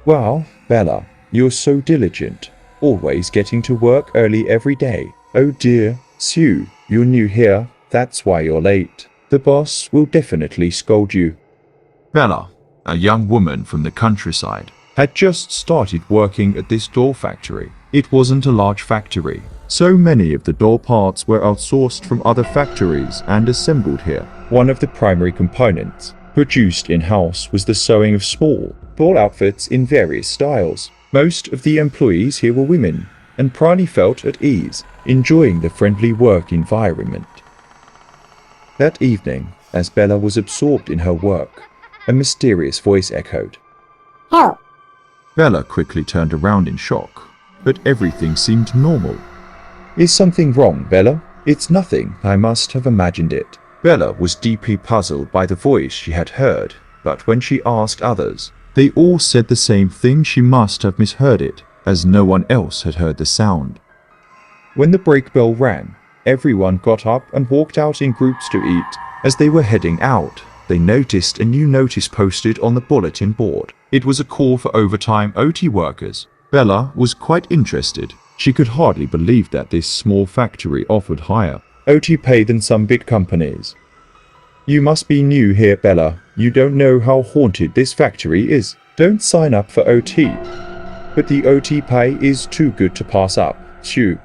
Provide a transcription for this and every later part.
Wow, Bella, you're so diligent, always getting to work early every day. Oh dear, Sue, you're new here, that's why you're late. The boss will definitely scold you. Bella, a young woman from the countryside, had just started working at this doll factory. It wasn't a large factory, so many of the doll parts were outsourced from other factories and assembled here. One of the primary components produced in-house was the sewing of small doll outfits in various styles. Most of the employees here were women, and Prani felt at ease, enjoying the friendly work environment. That evening, as Bella was absorbed in her work, a mysterious voice echoed. Help! Bella quickly turned around in shock, but everything seemed normal. Is something wrong, Bella? It's nothing, I must have imagined it. Bella was deeply puzzled by the voice she had heard, but when she asked others, they all said the same thing. She must have misheard it, as no one else had heard the sound. When the break bell rang, everyone got up and walked out in groups to eat. As they were heading out, they noticed a new notice posted on the bulletin board. It was a call for overtime OT workers. Bella was quite interested. She could hardly believe that this small factory offered higher OT pay than some big companies. You must be new here, Bella. You don't know how haunted this factory is. Don't sign up for OT. But the OT pay is too good to pass up. Sue,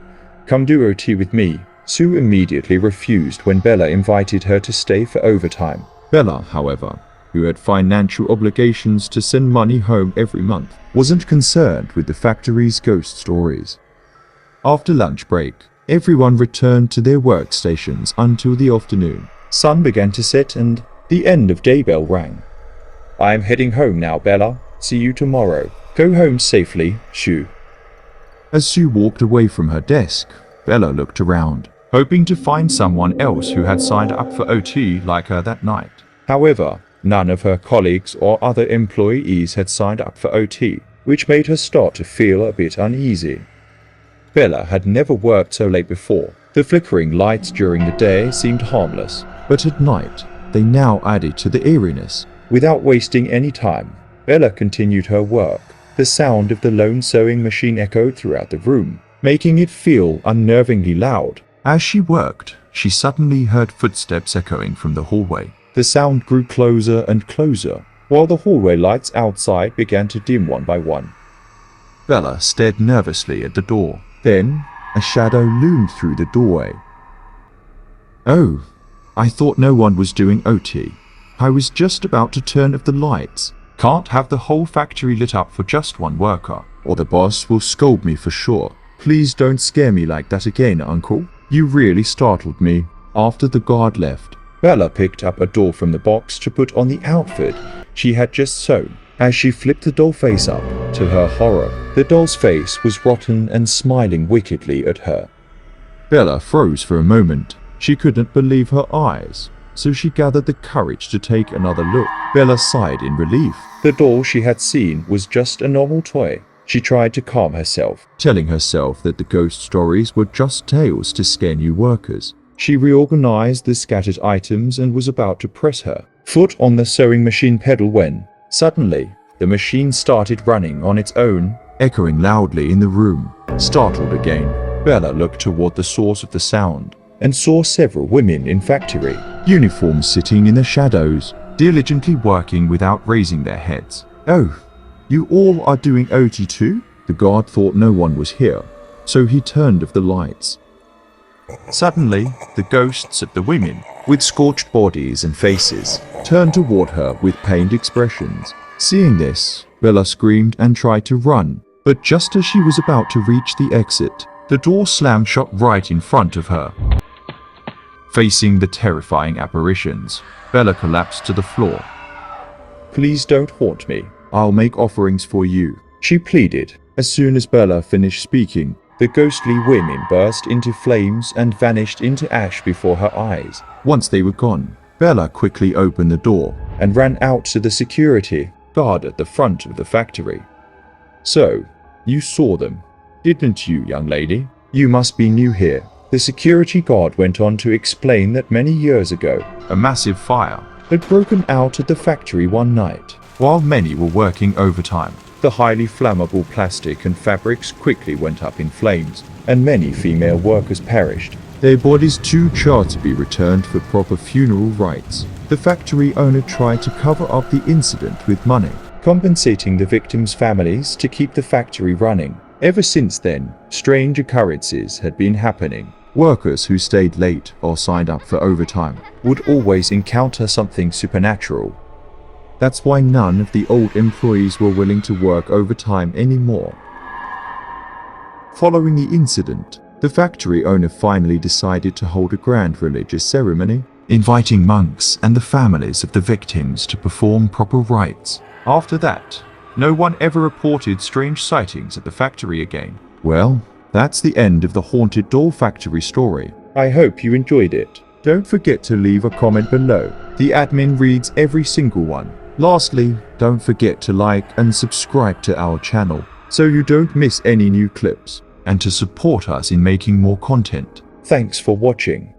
come do OT with me. Sue immediately refused when Bella invited her to stay for overtime. Bella, however, who had financial obligations to send money home every month, wasn't concerned with the factory's ghost stories. After lunch break, everyone returned to their workstations until the afternoon. Sun began to set and the end of day bell rang. I'm heading home now, Bella. See you tomorrow. Go home safely, Sue. As Sue walked away from her desk, Bella looked around, hoping to find someone else who had signed up for OT like her that night. However, none of her colleagues or other employees had signed up for OT, which made her start to feel a bit uneasy. Bella had never worked so late before. The flickering lights during the day seemed harmless, but at night, they now added to the eeriness. Without wasting any time, Bella continued her work. The sound of the lone sewing machine echoed throughout the room, making it feel unnervingly loud. As she worked, she suddenly heard footsteps echoing from the hallway. The sound grew closer and closer, while the hallway lights outside began to dim one by one. Bella stared nervously at the door. Then, a shadow loomed through the doorway. Oh, I thought no one was doing OT. I was just about to turn off the lights. Can't have the whole factory lit up for just one worker, or the boss will scold me for sure. Please don't scare me like that again, Uncle. You really startled me. After the guard left, Bella picked up a doll from the box to put on the outfit she had just sewn. As she flipped the doll face up, to her horror, the doll's face was rotten and smiling wickedly at her. Bella froze for a moment. She couldn't believe her eyes, so she gathered the courage to take another look. Bella sighed in relief. The doll she had seen was just a normal toy. She tried to calm herself, telling herself that the ghost stories were just tales to scare new workers. She reorganized the scattered items and was about to press her foot on the sewing machine pedal when, suddenly, the machine started running on its own, echoing loudly in the room. Startled again, Bella looked toward the source of the sound and saw several women in factory uniforms sitting in the shadows, diligently working without raising their heads. Oh, you all are doing OT too? The guard thought no one was here, so he turned off the lights. Suddenly, the ghosts of the women, with scorched bodies and faces, turned toward her with pained expressions. Seeing this, Bella screamed and tried to run, but just as she was about to reach the exit, the door slammed shut right in front of her. Facing the terrifying apparitions, Bella collapsed to the floor. Please don't haunt me. I'll make offerings for you, she pleaded. As soon as Bella finished speaking, the ghostly women burst into flames and vanished into ash before her eyes. Once they were gone, Bella quickly opened the door and ran out to the security guard at the front of the factory. So, you saw them, didn't you, young lady? You must be new here. The security guard went on to explain that many years ago, a massive fire had broken out at the factory one night, while many were working overtime. The highly flammable plastic and fabrics quickly went up in flames, and many female workers perished. Their bodies too charred to be returned for proper funeral rites. The factory owner tried to cover up the incident with money, compensating the victims' families to keep the factory running. Ever since then, strange occurrences had been happening. Workers who stayed late or signed up for overtime Would always encounter something supernatural. That's why none of the old employees were willing to work overtime anymore. Following the incident, the factory owner finally decided to hold a grand religious ceremony, inviting monks and the families of the victims to perform proper rites. After that, no one ever reported strange sightings at the factory again. Well, that's the end of the haunted doll factory story. I hope you enjoyed it. Don't forget to leave a comment below. The admin reads every single one. Lastly, don't forget to like and subscribe to our channel so you don't miss any new clips, and to support us in making more content. Thanks for watching.